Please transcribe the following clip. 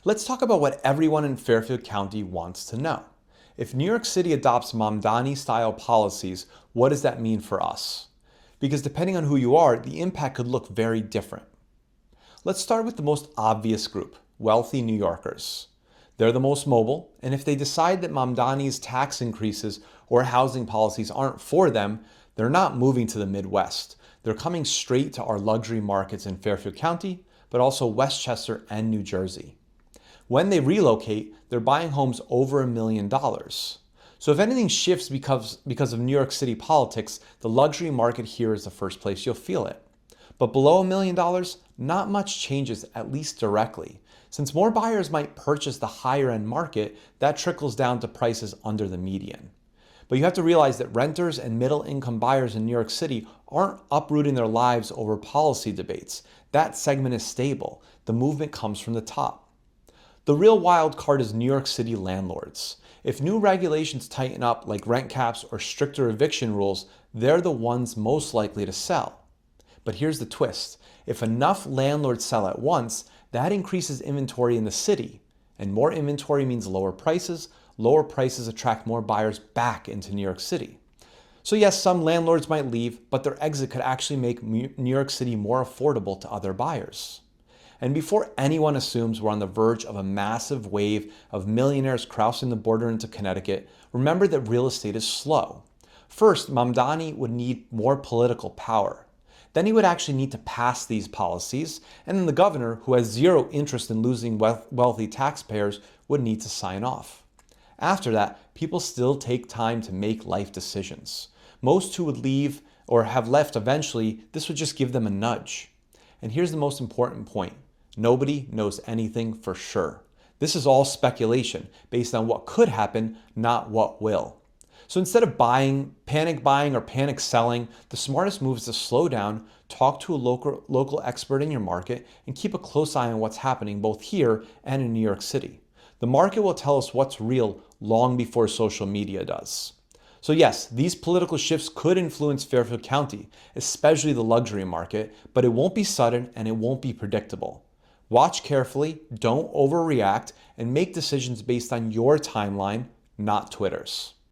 Let's talk about what everyone in Fairfield County wants to know. If New York City adopts Mamdani-style policies, what does that mean for us? Because depending on who you are, the impact could look very different. Let's start with the most obvious group, wealthy New Yorkers. They're the most mobile, and if they decide that Mamdani's tax increases or housing policies aren't for them, they're not moving to the Midwest. They're coming straight to our luxury markets in Fairfield County, but also Westchester and New Jersey. When they relocate, they're buying homes over $1 million. So if anything shifts because of New York City politics, the luxury market here is the first place you'll feel it. But below $1 million, not much changes, at least directly. Since more buyers might purchase the higher end market, that trickles down to prices under the median. But you have to realize that renters and middle income buyers in New York City aren't uprooting their lives over policy debates. That segment is stable. The movement comes from the top. The real wild card is New York City landlords. If new regulations tighten up like rent caps or stricter eviction rules, they're the ones most likely to sell. But here's the twist. If enough landlords sell at once, that increases inventory in the city. And more inventory means lower prices. Lower prices attract more buyers back into New York City. So yes, some landlords might leave, but their exit could actually make New York City more affordable to other buyers. And before anyone assumes we're on the verge of a massive wave of millionaires crossing the border into Connecticut, remember that real estate is slow. First, Mamdani would need more political power. Then he would actually need to pass these policies, and then the governor, who has zero interest in losing wealthy taxpayers, would need to sign off. After that, people still take time to make life decisions. Most who would leave or have left eventually, this would just give them a nudge. And here's the most important point. Nobody knows anything for sure. This is all speculation based on what could happen, not what will. So instead of panic buying or panic selling, the smartest move is to slow down, talk to a local expert in your market, and keep a close eye on what's happening both here and in New York City. The market will tell us what's real long before social media does. So yes, these political shifts could influence Fairfield County, especially the luxury market, but it won't be sudden and it won't be predictable. Watch carefully, don't overreact, and make decisions based on your timeline, not Twitter's.